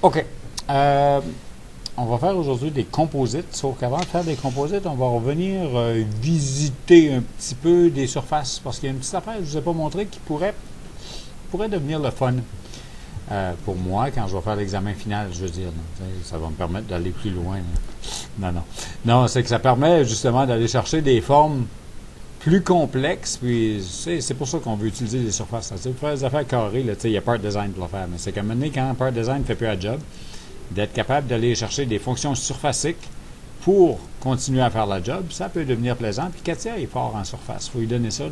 OK. On va faire aujourd'hui des composites, sauf qu'avant de faire des composites, on va revenir visiter un petit peu des surfaces, parce qu'il y a une petite affaire que je ne vous ai pas montré qui pourrait devenir le fun pour moi quand je vais faire l'examen final, je veux dire. Là, ça va me permettre d'aller plus loin. Là. Non, c'est que ça permet justement d'aller chercher des formes plus complexes, puis c'est pour ça qu'on veut utiliser les surfaces. Pour faire des affaires carrées, il y a Part Design pour le faire, mais c'est qu'à un moment donné, quand Part Design ne fait plus la job, d'être capable d'aller chercher des fonctions surfaciques pour continuer à faire la job, ça peut devenir plaisant. Puis Katia est fort en surface, il faut lui donner ça.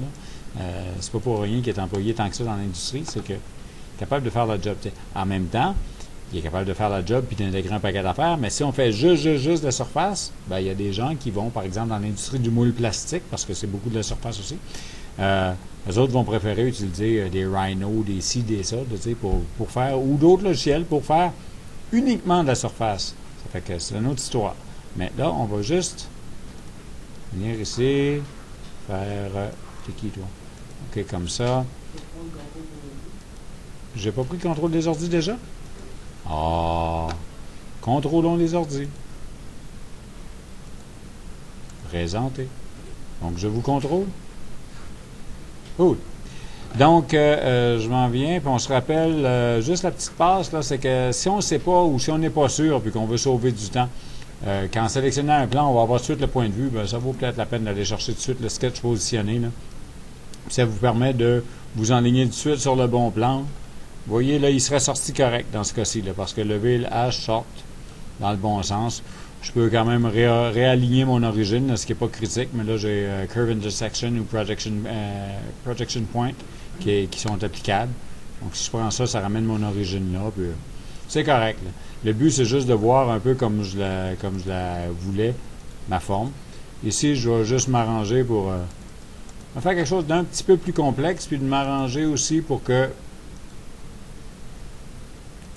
C'est pas pour rien qu'il est employé tant que ça dans l'industrie, c'est que capable de faire la job. T'sais. En même temps, il est capable de faire la job puis d'intégrer un paquet d'affaires, mais si on fait juste de la surface, ben, il y a des gens qui vont, par exemple, dans l'industrie du moule plastique, parce que c'est beaucoup de la surface aussi, les autres vont préférer utiliser des Rhino, des ci, des ça, pour faire, ou d'autres logiciels pour faire uniquement de la surface. Ça fait que c'est une autre histoire. Mais là, on va juste venir ici, faire... c'est qui, toi? OK, comme ça. J'ai pas pris le contrôle des ordis déjà? Ah! Contrôlons les ordis. Présenter. Donc, je vous contrôle. Cool. Donc, je m'en viens, puis on se rappelle, juste la petite passe, là, c'est que si on ne sait pas ou si on n'est pas sûr, puis qu'on veut sauver du temps, quand sélectionnant un plan, on va avoir tout de suite le point de vue, ben, ça vaut peut-être la peine d'aller chercher tout de suite le sketch positionné. Là. Ça vous permet de vous enligner tout de suite sur le bon plan. Vous voyez, là, il serait sorti correct dans ce cas-ci, là, parce que le V et le H sortent dans le bon sens. Je peux quand même réaligner mon origine, là, ce qui n'est pas critique, mais là, j'ai Curve Intersection ou Projection Point qui sont applicables. Donc, si je prends ça, ça ramène mon origine là. Puis, c'est correct. Là. Le but, c'est juste de voir un peu comme je la voulais, ma forme. Ici, je vais juste m'arranger pour faire quelque chose d'un petit peu plus complexe, puis de m'arranger aussi pour que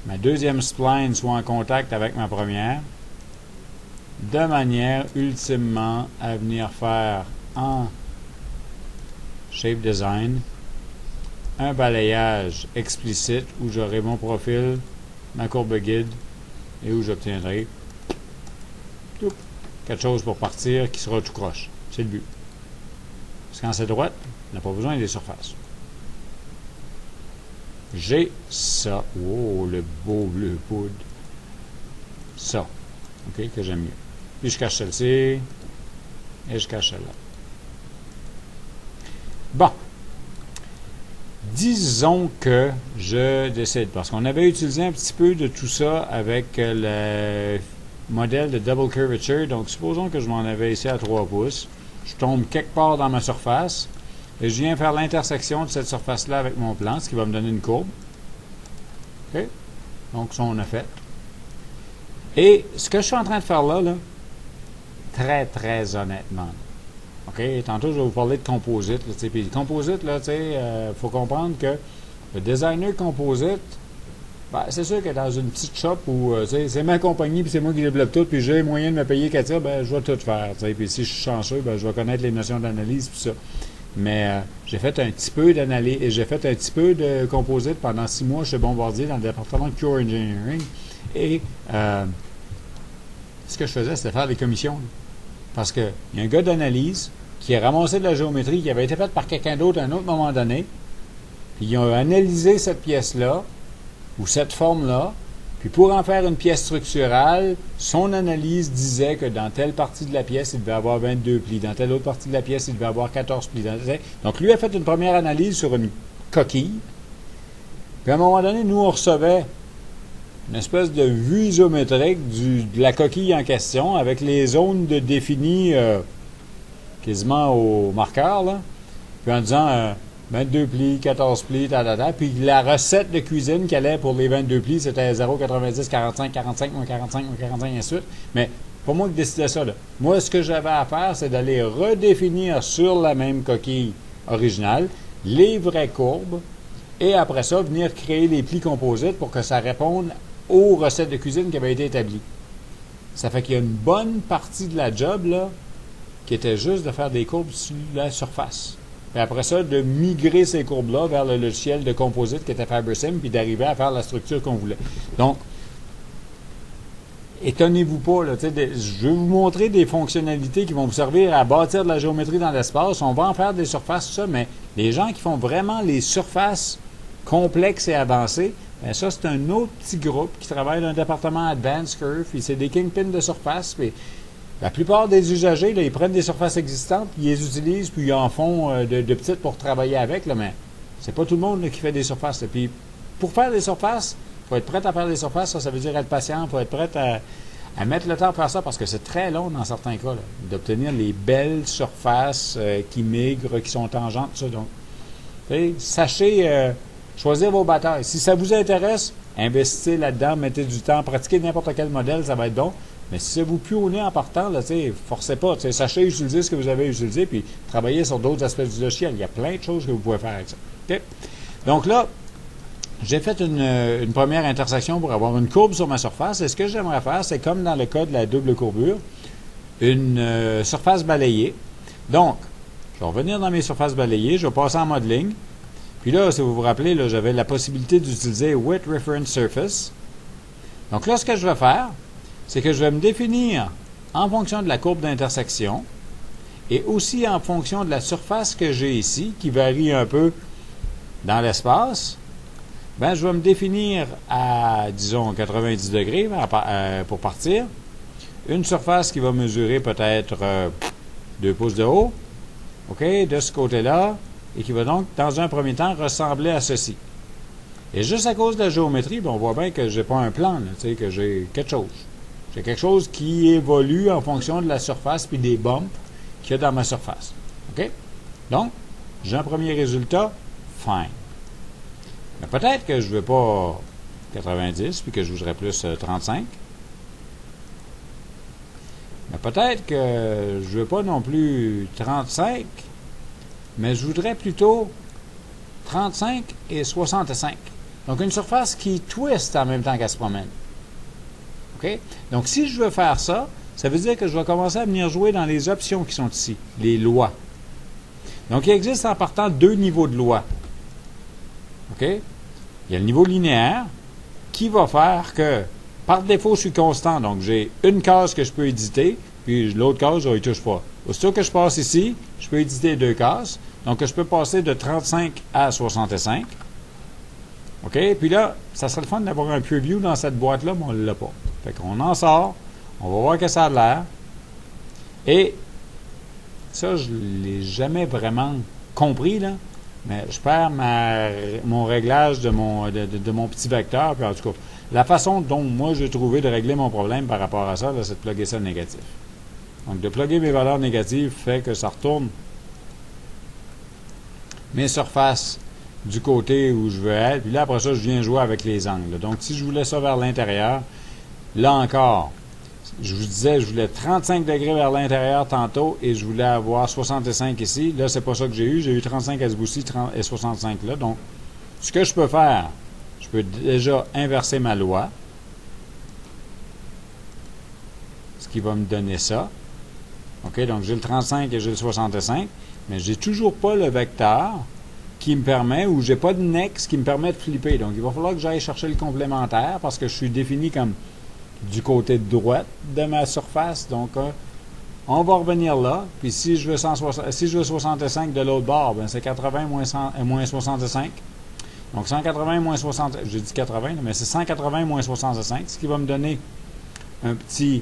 ma deuxième spline soit en contact avec ma première, de manière ultimement à venir faire en Shape Design un balayage explicite où j'aurai mon profil, ma courbe guide et où j'obtiendrai quelque chose pour partir qui sera tout croche. C'est le but. Parce que quand c'est droite, on n'a pas besoin des surfaces. J'ai ça. Oh, le beau bleu poudre. Ça. OK, que j'aime mieux. Puis je cache celle-ci. Et je cache celle-là. Bon. Disons que je décide, parce qu'on avait utilisé un petit peu de tout ça avec le modèle de double curvature. Donc, supposons que je m'en avais ici à 3 pouces. Je tombe quelque part dans ma surface. Et je viens faire l'intersection de cette surface-là avec mon plan, ce qui va me donner une courbe. OK? Donc, ça, on a fait. Et ce que je suis en train de faire là, très, très honnêtement, OK? Tantôt, je vais vous parler de composite. Puis, le composite, faut comprendre que le designer composite, ben, c'est sûr que dans une petite shop où c'est ma compagnie, puis c'est moi qui développe tout, puis j'ai moyen de me payer Katia, ben, je vais tout faire. Puis, si je suis chanceux, ben, je vais connaître les notions d'analyse, puis ça. Mais j'ai fait un petit peu d'analyse et j'ai fait un petit peu de composite pendant 6 mois chez Bombardier dans le département de Pure Engineering. Et ce que je faisais, c'était faire des commissions. Là. Parce qu'il y a un gars d'analyse qui a ramassé de la géométrie qui avait été faite par quelqu'un d'autre à un autre moment donné. Puis ils ont analysé cette pièce-là ou cette forme-là. Puis pour en faire une pièce structurale, son analyse disait que dans telle partie de la pièce, il devait avoir 22 plis. Dans telle autre partie de la pièce, il devait avoir 14 plis. Donc, lui a fait une première analyse sur une coquille. Puis à un moment donné, nous, on recevait une espèce de vue isométrique de la coquille en question avec les zones de définies quasiment au marqueur. Là. Puis en disant... 22 plis, 14 plis, Puis la recette de cuisine qu'elle allait pour les 22 plis, c'était 0,90, 45, 45, moins 45, moins 45, et ainsi de suite. Mais pas moi qui décidais ça. Là. Moi, ce que j'avais à faire, c'est d'aller redéfinir sur la même coquille originale les vraies courbes et après ça, venir créer les plis composites pour que ça réponde aux recettes de cuisine qui avaient été établies. Ça fait qu'il y a une bonne partie de la job là, qui était juste de faire des courbes sur la surface. Et après ça, de migrer ces courbes-là vers le logiciel de composite qui était FiberSim, puis d'arriver à faire la structure qu'on voulait. Donc, étonnez-vous pas, là, je vais vous montrer des fonctionnalités qui vont vous servir à bâtir de la géométrie dans l'espace. On va en faire des surfaces, tout ça, mais les gens qui font vraiment les surfaces complexes et avancées, bien ça, c'est un autre petit groupe qui travaille dans un département Advanced Curve, puis c'est des kingpins de surface, puis la plupart des usagers, là, ils prennent des surfaces existantes, puis ils les utilisent, puis ils en font de petites pour travailler avec, là, mais c'est pas tout le monde là, qui fait des surfaces. Là. Puis pour faire des surfaces, il faut être prêt à faire des surfaces, ça veut dire être patient, il faut être prêt à mettre le temps à faire ça, parce que c'est très long dans certains cas, d'obtenir les belles surfaces qui migrent, qui sont tangentes, tout ça. Donc, sachez choisir vos batailles. Si ça vous intéresse, investissez là-dedans, mettez du temps, pratiquez n'importe quel modèle, ça va être bon. Mais si ça vous pue au nez en partant, là, forcez pas. Sachez utiliser ce que vous avez utilisé, puis travaillez sur d'autres aspects du logiciel. Il y a plein de choses que vous pouvez faire avec ça. Okay? Donc là, j'ai fait une première intersection pour avoir une courbe sur ma surface. Et ce que j'aimerais faire, c'est comme dans le cas de la double courbure, une surface balayée. Donc, je vais revenir dans mes surfaces balayées, je vais passer en mode ligne. Puis là, si vous vous rappelez, là, j'avais la possibilité d'utiliser Width Reference Surface. Donc là, ce que je vais faire, c'est que je vais me définir en fonction de la courbe d'intersection et aussi en fonction de la surface que j'ai ici, qui varie un peu dans l'espace. Ben, je vais me définir à, disons, 90 degrés pour partir. Une surface qui va mesurer peut-être 2 pouces de haut, OK, de ce côté-là, et qui va donc, dans un premier temps, ressembler à ceci. Et juste à cause de la géométrie, ben, on voit bien que je n'ai pas un plan, là, que j'ai quelque chose. J'ai quelque chose qui évolue en fonction de la surface puis des bumps qu'il y a dans ma surface. OK? Donc, j'ai un premier résultat, fine. Mais peut-être que je ne veux pas 90 puis que je voudrais plus 35. Mais peut-être que je ne veux pas non plus 35, mais je voudrais plutôt 35 et 65. Donc, une surface qui twist en même temps qu'elle se promène. OK? Donc, si je veux faire ça, ça veut dire que je vais commencer à venir jouer dans les options qui sont ici, les lois. Donc, il existe en partant 2 niveaux de lois. OK? Il y a le niveau linéaire qui va faire que, par défaut, je suis constant. Donc, j'ai une case que je peux éditer, puis l'autre case, je ne touche pas. Aussitôt que je passe ici, je peux éditer 2 cases. Donc, je peux passer de 35 à 65. OK? Puis là, ça serait le fun d'avoir un preview dans cette boîte-là, mais on ne l'a pas. Fait qu'on en sort, on va voir que ça a l'air. Et ça, je ne l'ai jamais vraiment compris, là. Mais je perds mon réglage de mon petit vecteur. Puis en tout cas, la façon dont moi j'ai trouvé de régler mon problème par rapport à ça, là, c'est de plugger ça négatif. Donc, de plugger mes valeurs négatives fait que ça retourne mes surfaces du côté où je veux être. Puis là, après ça, je viens jouer avec les angles. Donc, si je voulais ça vers l'intérieur, là encore, je vous disais, je voulais 35 degrés vers l'intérieur tantôt et je voulais avoir 65 ici. Là, c'est pas ça que j'ai eu. J'ai eu 35 à ce bout-ci et 65 là. Donc, ce que je peux faire, je peux déjà inverser ma loi. Ce qui va me donner ça. OK, donc j'ai le 35 et j'ai le 65. Mais j'ai toujours pas le vecteur qui me permet, ou j'ai pas de next qui me permet de flipper. Donc, il va falloir que j'aille chercher le complémentaire parce que je suis défini comme du côté de droite de ma surface. Donc, on va revenir là. Puis, si je veux 65 de l'autre bord, ben c'est 80 moins 65. Donc, 180 moins 60, j'ai dit 80, mais c'est 180 moins 65, ce qui va me donner un petit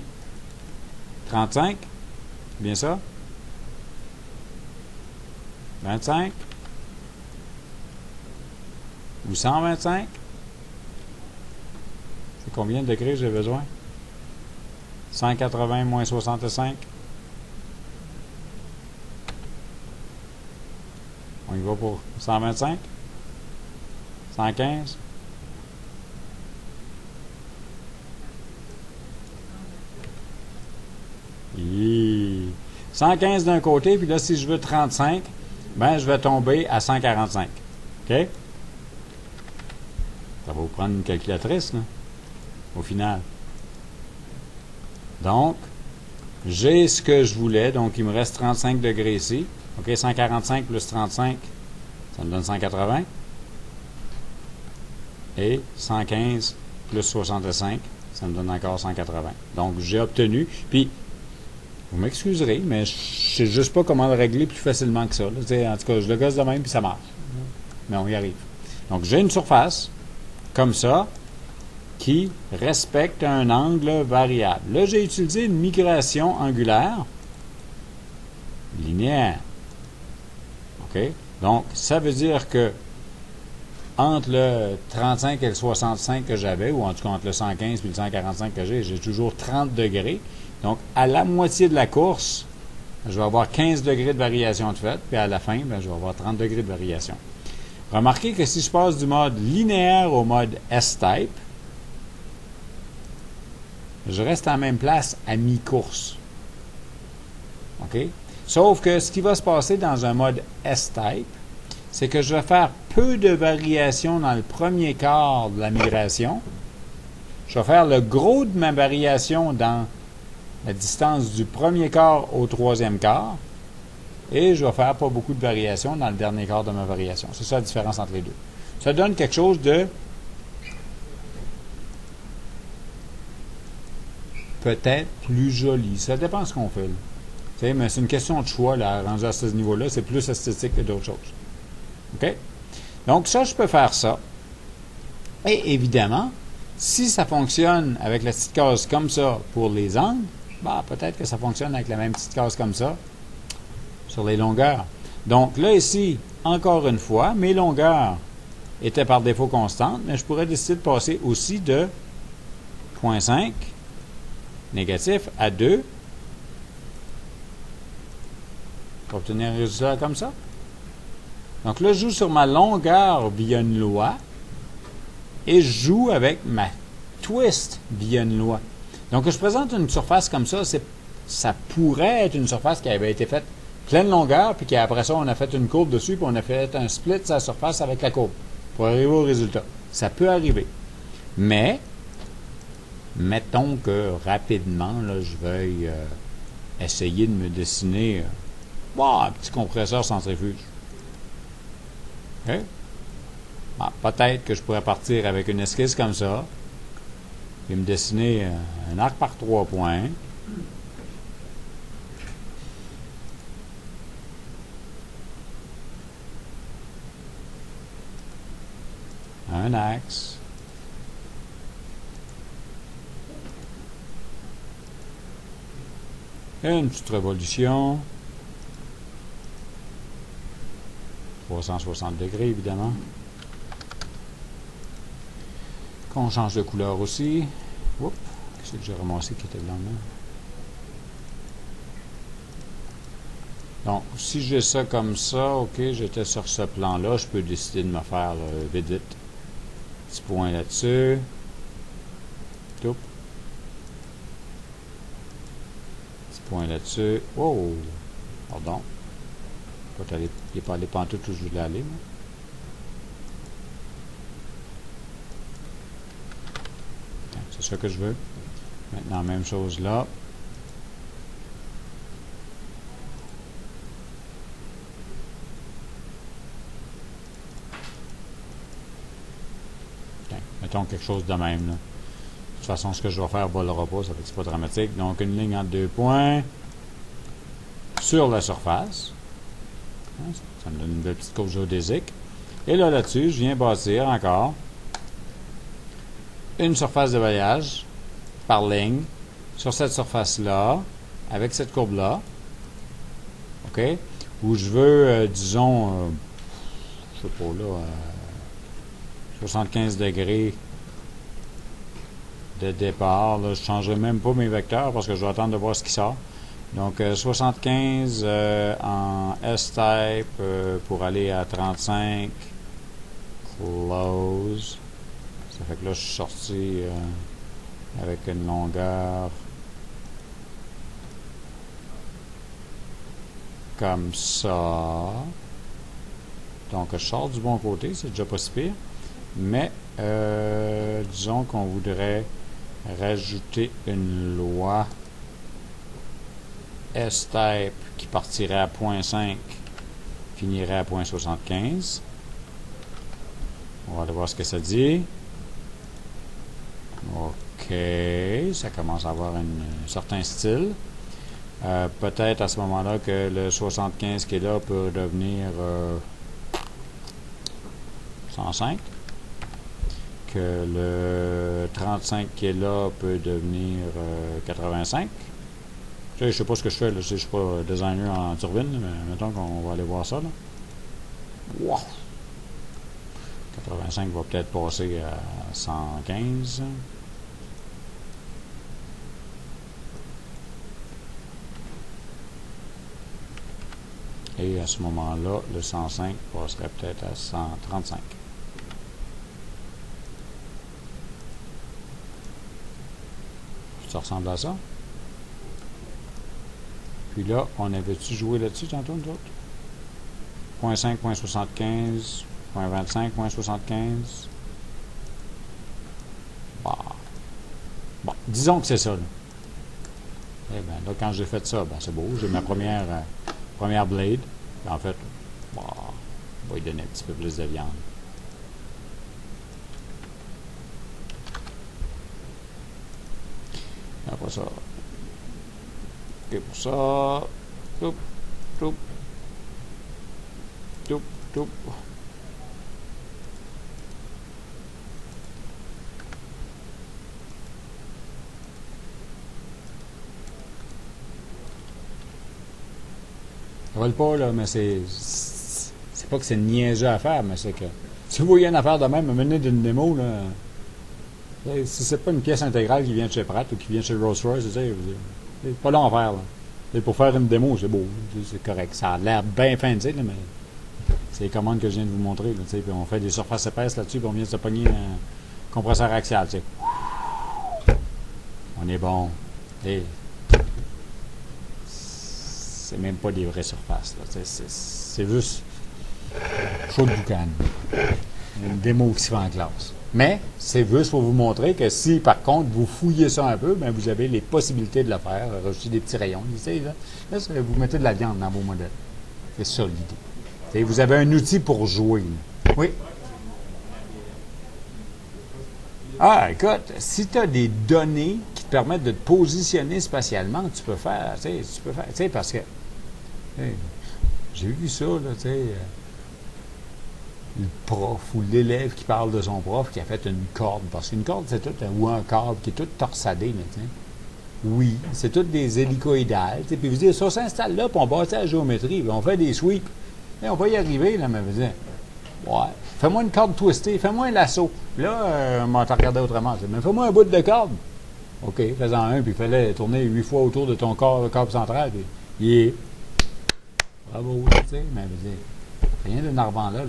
35. Bien ça? 25 ou 125. C'est combien de degrés j'ai besoin? 180 moins 65. On y va pour 125. 115. Et 115 d'un côté, puis là, si je veux 35, ben, je vais tomber à 145. OK? Ça va vous prendre une calculatrice, là, au final. Donc, j'ai ce que je voulais. Donc, il me reste 35 degrés ici. OK, 145 plus 35, ça me donne 180. Et 115 plus 65, Ça me donne encore 180. Donc, j'ai obtenu. Puis, vous m'excuserez, mais je sais juste pas comment le régler plus facilement que ça. Là. En tout cas, je le gosse de même, puis ça marche. Mais on y arrive. Donc, j'ai une surface, comme ça, qui respecte un angle variable. Là, j'ai utilisé une migration angulaire linéaire. OK? Donc, ça veut dire que entre le 35 et le 65 que j'avais, ou en tout cas entre le 115 et le 145 que j'ai toujours 30 degrés. Donc, à la moitié de la course, je vais avoir 15 degrés de variation de fait, puis à la fin, je vais avoir 30 degrés de variation. Remarquez que si je passe du mode linéaire au mode S-type, je reste à la même place à mi-course. OK? Sauf que ce qui va se passer dans un mode S-type, c'est que je vais faire peu de variations dans le premier quart de la migration. Je vais faire le gros de ma variation dans la distance du premier quart au troisième quart. Et je vais faire pas beaucoup de variations dans le dernier quart de ma variation. C'est ça la différence entre les deux. Ça donne quelque chose de peut-être plus joli. Ça dépend de ce qu'on fait. Mais c'est une question de choix, là, rendu à ce niveau-là. C'est plus esthétique que d'autres choses. OK? Donc, ça, je peux faire ça. Et évidemment, si ça fonctionne avec la petite case comme ça pour les angles, peut-être que ça fonctionne avec la même petite case comme ça sur les longueurs. Donc, là, ici, encore une fois, mes longueurs étaient par défaut constantes, mais je pourrais décider de passer aussi de 0,5 négatif à 2 pour obtenir un résultat comme ça. Donc là, je joue sur ma longueur via une loi et je joue avec ma twist via une loi. Donc, je présente une surface comme ça, ça pourrait être une surface qui avait été faite pleine longueur, puis qu'après ça, on a fait une courbe dessus, puis on a fait un split de sa surface avec la courbe pour arriver au résultat. Ça peut arriver. Mais, mettons que rapidement, là, je veuille essayer de me dessiner un petit compresseur centrifuge. Okay? Peut-être que je pourrais partir avec une esquisse comme ça et me dessiner un arc par 3 points. Un axe. Et une petite révolution. 360 degrés, évidemment. Qu'on change de couleur aussi. Oups, qu'est-ce que j'ai ramassé qui était blanc là? Donc, si j'ai ça comme ça, OK, j'étais sur ce plan-là, je peux décider de me faire vite, petit point là-dessus. Tout. Petit point là-dessus. Oh! Pardon. Il n'est pas allé pantoute où je voulais aller. C'est ça que je veux. Maintenant, même chose là. Mettons quelque chose de même. Là. De toute façon, ce que je vais faire ne volera pas, ça fait que c'est pas dramatique. Donc, une ligne entre 2 points sur la surface. Ça me donne une belle petite courbe géodésique. Et là, là-dessus, je viens bâtir encore une surface de balayage par ligne sur cette surface-là, avec cette courbe-là. OK? Où je veux, disons, je sais pas, là, 75 degrés de départ. Là, je ne changerai même pas mes vecteurs parce que je vais attendre de voir ce qui sort. Donc, 75 en S-type pour aller à 35. Close. Ça fait que là, je suis sorti avec une longueur comme ça. Donc, je sors du bon côté, c'est déjà pas si pire. Mais, disons qu'on voudrait rajouter une loi S-type qui partirait à 0,5, finirait à 0,75. On va aller voir ce que ça dit. OK. OK, ça commence à avoir un certain style. Peut-être à ce moment-là que le 75 qui est là peut devenir 105. Que le 35 qui est là peut devenir 85. Je ne sais pas ce que je fais, là, je ne suis pas designer en turbine, mais mettons qu'on va aller voir ça. Là. Wow! 85 va peut-être passer à 115. Et à ce moment-là, le 105 passerait peut-être à 135. Ça ressemble à ça. Puis là, on avait-tu joué là-dessus tantôt, nous autres? 0.5, 0.75, 0.25, 0.75. Bah. Bon, disons que c'est ça. Là. Eh bien, là, quand j'ai fait ça, ben, c'est beau. J'ai ma première blade. Puis en fait, bah, on va lui donner un petit peu plus de viande. Après ça. OK, pour ça. Toup, toup. Toup, toup. Ça vole pas, là, mais c'est pas que c'est niaiseux à faire, mais c'est que si vous voyez une affaire de même, mener d'une démo, là, si c'est pas une pièce intégrale qui vient de chez Pratt ou qui vient de chez Rolls-Royce, c'est pas long à faire. Là. Et pour faire une démo, c'est beau, c'est correct. Ça a l'air bien fancy, là, mais c'est les commandes que je viens de vous montrer. Là, puis on fait des surfaces épaisses là-dessus, puis on vient de se pogner un compresseur axial. T'sais. On est bon. Et c'est même pas des vraies surfaces. C'est juste chaud de boucan. Une démo qui se fait en classe. Mais c'est juste pour vous montrer que si, par contre, vous fouillez ça un peu, bien, vous avez les possibilités de le faire. Rajouter des petits rayons. Là, vous mettez de la viande dans vos modèles. C'est ça l'idée. Vous avez un outil pour jouer. Là. Oui? Ah, écoute, si tu as des données qui te permettent de te positionner spatialement, tu peux faire, parce que j'ai vu ça, là, le prof ou l'élève qui parle de son prof qui a fait une corde, parce qu'une corde, c'est tout, ou un câble qui est tout torsadé, là, oui, c'est toutes des hélicoïdales, puis vous dites, ça s'installe là, puis on bâtit la géométrie, puis on fait des sweeps, et on va y arriver, là, mais vous dites, ouais, fais-moi une corde twistée, fais-moi un lasso. Puis là, on m'a regardé autrement, mais fais-moi un bout de corde. OK, fais-en un, puis fais-le tourner 8 fois autour de ton câble central, puis yeah. Bravo, tu sais, mais vous dites, rien de narvant là.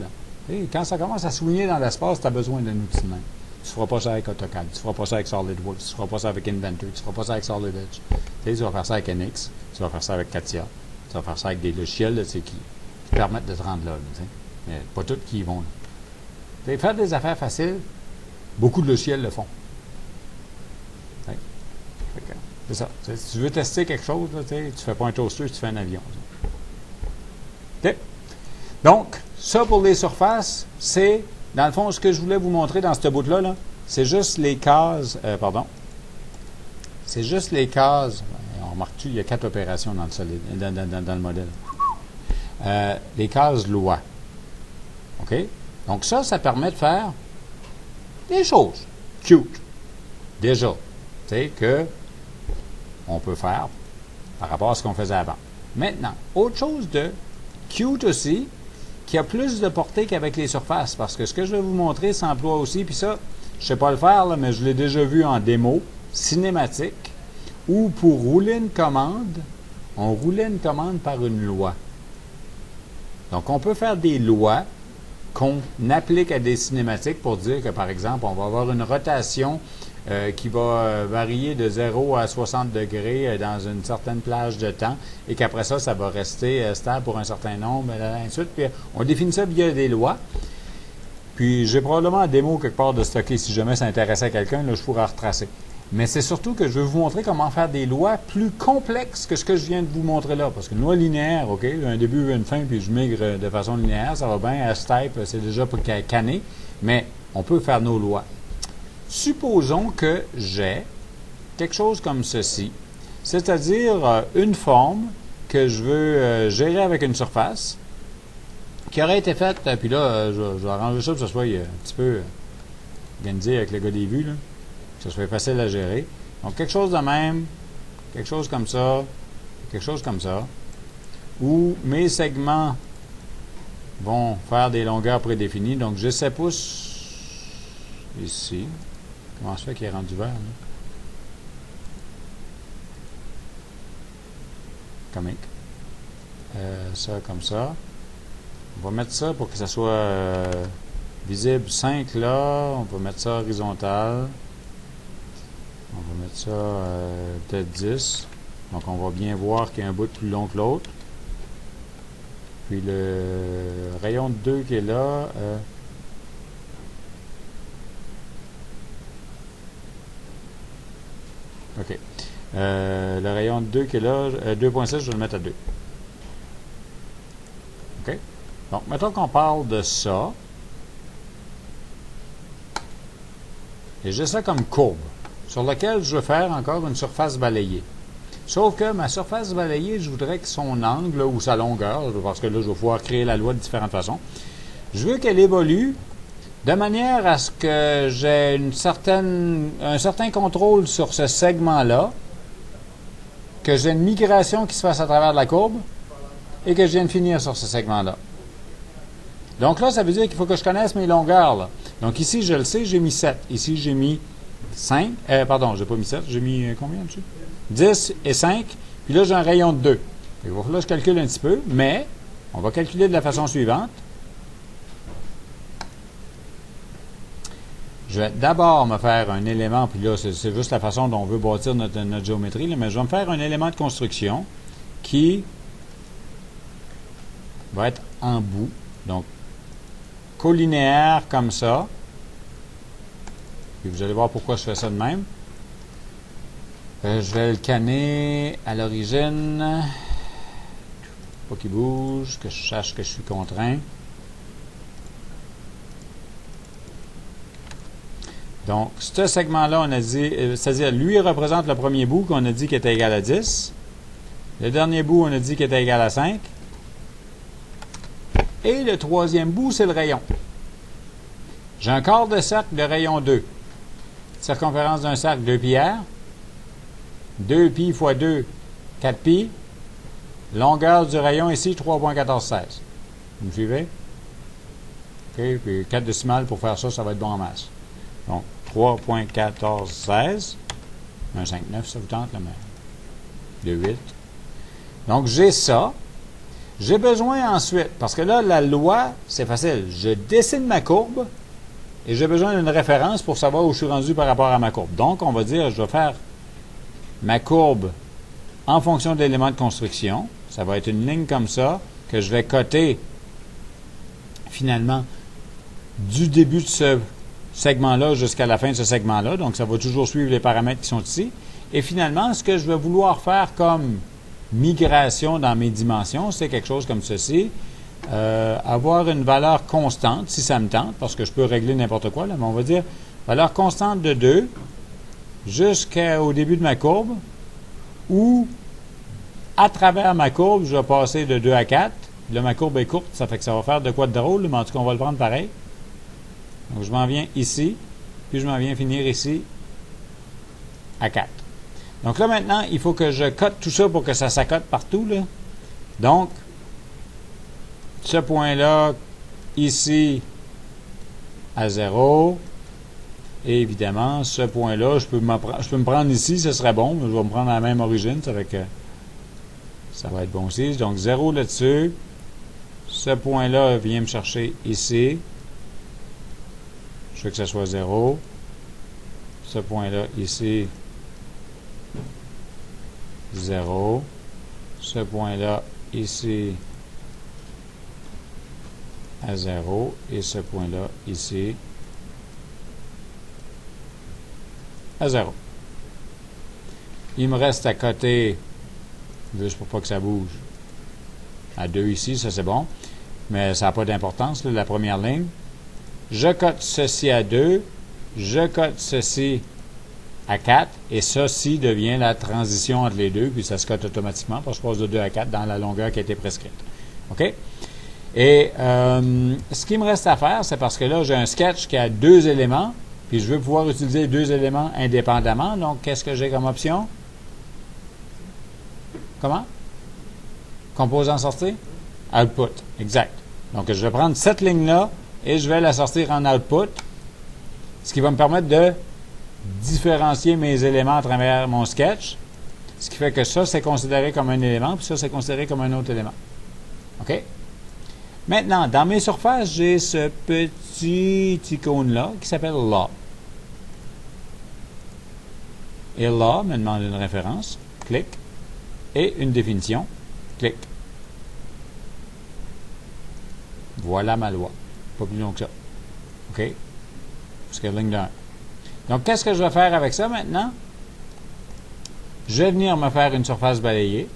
Quand ça commence à soigner dans l'espace, tu as besoin d'un outil de main. Tu ne feras pas ça avec AutoCAD, tu ne feras pas ça avec SolidWorks, tu ne feras pas ça avec Inventor, tu ne feras pas ça avec Solid Edge. Tu vas faire ça avec NX, tu vas faire ça avec Katia, tu vas faire ça avec des logiciels là, qui permettent de te rendre là. Mais pas tous qui y vont. Là. Faire des affaires faciles, beaucoup de logiciels le font. C'est ça. Si tu veux tester quelque chose, là, tu ne fais pas un toaster, tu fais un avion. Okay. Donc, ça pour les surfaces, c'est, dans le fond, ce que je voulais vous montrer dans ce bout-là, là, c'est juste les cases, c'est juste les cases, on remarque-tu, il y a 4 opérations dans le modèle. Les cases loi. OK? Donc ça permet de faire des choses cute. Déjà, tu sais, que on peut faire par rapport à ce qu'on faisait avant. Maintenant, autre chose de cute aussi, qui a plus de portée qu'avec les surfaces, parce que ce que je vais vous montrer s'emploie aussi, puis ça, je ne sais pas le faire, là, mais je l'ai déjà vu en démo, cinématique, où pour rouler une commande, on roulait une commande par une loi. Donc, on peut faire des lois qu'on applique à des cinématiques pour dire que, par exemple, on va avoir une rotation qui va varier de 0 à 60 degrés dans une certaine plage de temps et qu'après ça, ça va rester stable pour un certain nombre, et ainsi de suite. Puis, on définit ça via des lois. Puis, j'ai probablement un démo quelque part de stocker. Si jamais ça intéressait à quelqu'un, là, je pourrais retracer. Mais c'est surtout que je vais vous montrer comment faire des lois plus complexes que ce que je viens de vous montrer là. Parce qu'une loi linéaire, OK, un début, une fin, puis je migre de façon linéaire, ça va bien. S-type, c'est déjà pour canner. Mais on peut faire nos lois. supposons que j'ai quelque chose comme ceci, c'est-à-dire une forme que je veux gérer avec une surface qui aurait été faite, puis là, je vais arranger ça pour que ça soit un petit peu organisé avec le gars des vues, là, que ça soit facile à gérer. Donc, quelque chose de même, quelque chose comme ça, où mes segments vont faire des longueurs prédéfinies. Donc, j'ai 7 pouces ici. Comment ça fait qu'il est rendu vert, là? Comique. Ça, comme ça. On va mettre ça pour que ça soit visible 5 là. On va mettre ça horizontal. On va mettre ça peut-être 10. Donc, on va bien voir qu'il y a un bout plus long que l'autre. Puis, le rayon de 2 qui est là. OK. Le rayon de 2 qui est là, 2.6, je vais le mettre à 2. OK? Donc, mettons qu'on parle de ça. Et j'ai ça comme courbe, sur laquelle je veux faire encore une surface balayée. Sauf que ma surface balayée, je voudrais que son angle là, ou sa longueur, parce que là, je vais pouvoir créer la loi de différentes façons, je veux qu'elle évolue de manière à ce que j'ai un certain contrôle sur ce segment-là, que j'ai une migration qui se fasse à travers la courbe et que je vienne finir sur ce segment-là. Donc là, ça veut dire qu'il faut que je connaisse mes longueurs, là. Donc ici, je le sais, j'ai mis 7. Ici, j'ai mis 5. Pardon, j'ai pas mis 7. J'ai mis combien dessus? 10 et 5. Puis là, j'ai un rayon de 2. Il va falloir que je calcule un petit peu, mais on va calculer de la façon suivante. Je vais d'abord me faire un élément, puis là, c'est juste la façon dont on veut bâtir notre géométrie, là, mais je vais me faire un élément de construction qui va être en bout. Donc, collinéaire comme ça. Puis vous allez voir pourquoi je fais ça de même. Je vais le canner à l'origine. Pas qu'il bouge, que je sache que je suis contraint. Donc, ce segment-là, on a dit, c'est-à-dire, lui représente le premier bout qu'on a dit qu'il était égal à 10. Le dernier bout, on a dit qu'il était égal à 5. Et le troisième bout, c'est le rayon. J'ai un quart de cercle de rayon 2. Circonférence d'un cercle, 2 pi r. 2 pi fois 2, 4 pi. Longueur du rayon ici, 3,1416. Vous me suivez? OK, puis 4 décimales pour faire ça, ça va être bon en masse. Donc, 3,1416. Un 5,9, ça vous tente, là, mais 2,8. Donc, j'ai ça. J'ai besoin ensuite, parce que là, la loi, c'est facile. Je dessine ma courbe et j'ai besoin d'une référence pour savoir où je suis rendu par rapport à ma courbe. Donc, on va dire, je vais faire ma courbe en fonction de l'élément de construction. Ça va être une ligne comme ça que je vais coter finalement du début de ce segment-là jusqu'à la fin de ce segment-là. Donc, ça va toujours suivre les paramètres qui sont ici. Et finalement, ce que je vais vouloir faire comme migration dans mes dimensions, c'est quelque chose comme ceci. Avoir une valeur constante, si ça me tente, parce que je peux régler n'importe quoi, là, mais on va dire valeur constante de 2 jusqu'au début de ma courbe, où à travers ma courbe, je vais passer de 2 à 4. Là, ma courbe est courte, ça fait que ça va faire de quoi de drôle, mais en tout cas, on va le prendre pareil. Donc, je m'en viens ici, puis je m'en viens finir ici à 4. Donc là, maintenant, il faut que je cote tout ça pour que ça s'accote partout, là. Donc, ce point-là, ici, à 0. Et évidemment, ce point-là, je peux me prendre ici, ce serait bon, mais je vais me prendre à la même origine, ça fait que ça va être bon aussi. Donc, 0 là-dessus. Ce point-là vient me chercher ici. Je veux que ça soit 0. Ce point-là, ici, 0. Ce point-là, ici, à 0. Et ce point-là, ici, à 0. Il me reste à côté, juste pour pas que ça bouge, à 2 ici, ça c'est bon. Mais ça n'a pas d'importance, la première ligne. Je cote ceci à 2. je cote ceci à 4, et ceci devient la transition entre les deux, puis ça se cote automatiquement, parce que je passe de 2 à 4 dans la longueur qui a été prescrite. OK? Et ce qui me reste à faire, c'est parce que là, j'ai un sketch qui a 2 éléments, puis je veux pouvoir utiliser 2 éléments indépendamment. Donc, qu'est-ce que j'ai comme option? Comment? Composant sortie? Output. Exact. Donc, je vais prendre cette ligne-là et je vais la sortir en output, ce qui va me permettre de différencier mes éléments à travers mon sketch, ce qui fait que ça, c'est considéré comme un élément, puis ça, c'est considéré comme un autre élément. OK? Maintenant, dans mes surfaces, j'ai ce petit icône-là qui s'appelle Law. Et Law me demande une référence. Clic. Et une définition. Clic. Voilà ma loi. Pas plus long que ça. OK? Jusqu'à la ligne de 1. Donc, qu'est-ce que je vais faire avec ça maintenant? Je vais venir me faire une surface balayée.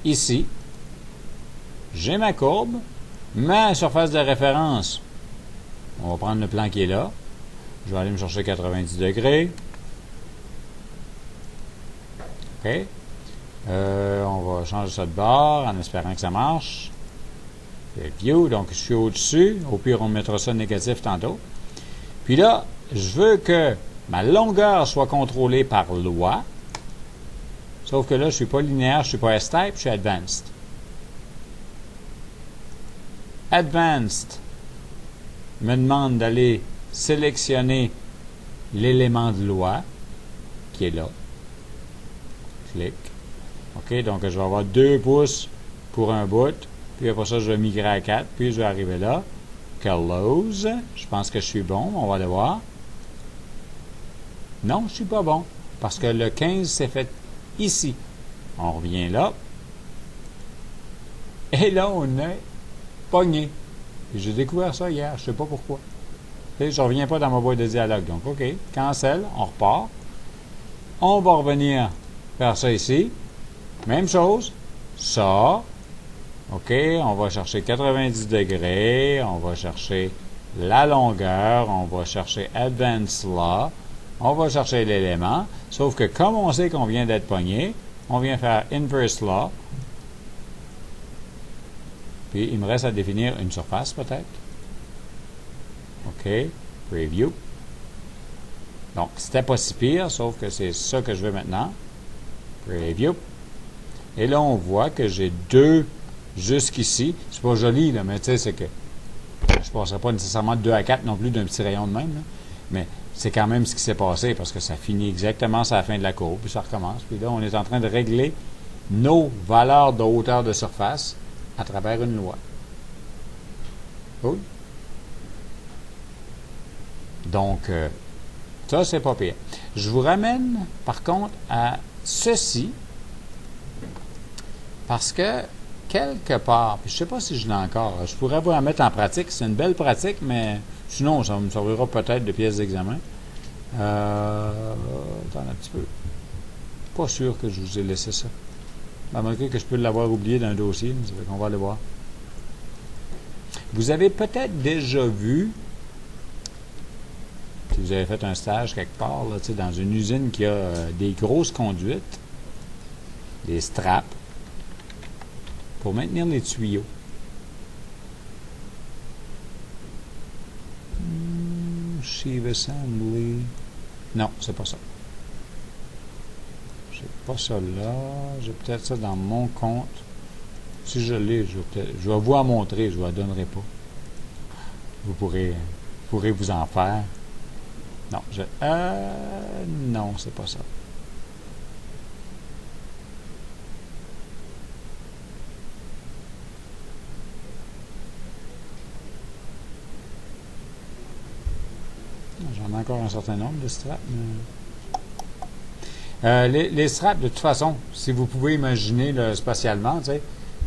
Ici. J'ai ma courbe. Ma surface de référence. On va prendre le plan qui est là. Je vais aller me chercher 90 degrés. OK? On va changer ça de bord en espérant que ça marche. View, donc je suis au-dessus. Au pire, on mettra ça négatif tantôt. Puis là, je veux que ma longueur soit contrôlée par loi. Sauf que là, je ne suis pas linéaire, je ne suis pas S-type, je suis advanced. Advanced me demande d'aller sélectionner l'élément de loi qui est là. Clic. OK, donc je vais avoir 2 pouces pour un bout. Puis après ça, je vais migrer à 4. Puis je vais arriver là. Close. Je pense que je suis bon. On va le voir. Non, je ne suis pas bon. Parce que le 15 s'est fait ici. On revient là. Et là, on est pogné. J'ai découvert ça hier. Je ne sais pas pourquoi. Je ne reviens pas dans ma boîte de dialogue. Donc, OK. Cancel. On repart. On va revenir faire ça ici. Même chose. Ça. OK. On va chercher 90 degrés. On va chercher la longueur. On va chercher Advanced Law. On va chercher l'élément. Sauf que comme on sait qu'on vient d'être pogné, on vient faire Inverse Law. Puis, il me reste à définir une surface, peut-être. OK. Preview. Donc, c'était pas si pire, sauf que c'est ça que je veux maintenant. Preview. Et là, on voit que j'ai 2 jusqu'ici. C'est pas joli, là, mais tu sais, c'est que je ne passerai pas nécessairement de 2 à 4 non plus d'un petit rayon de même, là. Mais c'est quand même ce qui s'est passé parce que ça finit exactement à la fin de la courbe, puis ça recommence. Puis là, on est en train de régler nos valeurs de hauteur de surface à travers une loi. Cool. Donc, ça, c'est pas pire. Je vous ramène, par contre, à ceci, parce que, quelque part, puis je ne sais pas si je l'ai encore, je pourrais vous la mettre en pratique, c'est une belle pratique, mais sinon, ça me servira peut-être de pièce d'examen. Attends un petit peu. Pas sûr que je vous ai laissé ça. Malgré que je peux l'avoir oublié dans un dossier, ça fait qu'on va aller voir. Vous avez peut-être déjà vu, si vous avez fait un stage quelque part, là, dans une usine qui a des grosses conduites, des straps, pour maintenir les tuyaux. Sheave assembly. Non, c'est pas ça. J'ai pas ça là. J'ai peut-être ça dans mon compte. Si je l'ai, je vais vous en montrer, je ne vous la donnerai pas. Vous pourrez vous en faire. Non, non, c'est pas ça. J'en ai encore un certain nombre de straps. Mais... les straps, de toute façon, si vous pouvez imaginer là, spatialement, tu sais,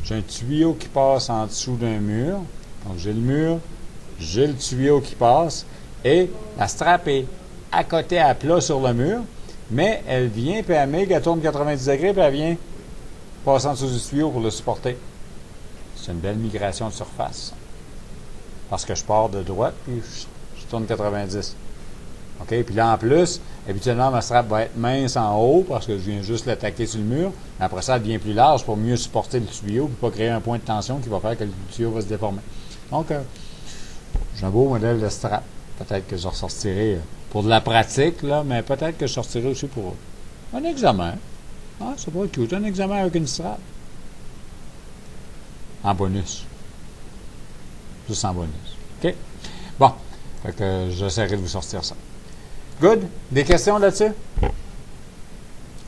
j'ai un tuyau qui passe en dessous d'un mur. Donc, j'ai le mur, j'ai le tuyau qui passe, et la strap est à côté à plat sur le mur, mais elle vient, puis elle tourne 90 degrés, puis elle vient passer en dessous du tuyau pour le supporter. C'est une belle migration de surface. Parce que je pars de droite, puis je tourne 90. OK? Puis là, en plus, habituellement, ma strap va être mince en haut parce que je viens juste l'attaquer sur le mur. Mais après ça, elle devient plus large pour mieux supporter le tuyau et pas créer un point de tension qui va faire que le tuyau va se déformer. Donc, j'ai un beau modèle de strap. Peut-être que je ressortirai pour de la pratique, là, mais peut-être que je sortirai aussi pour un examen. Ah, ça pourrait être cute. Un examen avec une strap. En bonus. Juste en bonus. OK? Bon. Fait que j'essaierai de vous sortir ça. Good? Des questions là-dessus?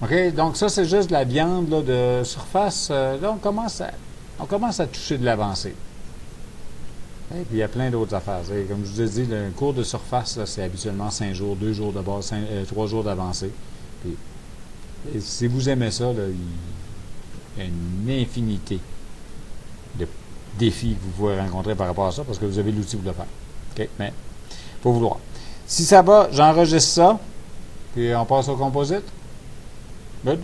OK? Donc, ça, c'est juste de la viande là, de surface. Là, on commence à toucher de l'avancée. Et puis, il y a plein d'autres affaires. Comme je vous ai dit, le cours de surface, c'est habituellement 5 jours, 2 jours de base, 3 jours d'avancée. Puis, et si vous aimez ça, là, il y a une infinité de défis que vous pouvez rencontrer par rapport à ça, parce que vous avez l'outil pour le faire. OK? Mais, il faut vouloir. Si ça va, j'enregistre ça, puis on passe au composite. Good?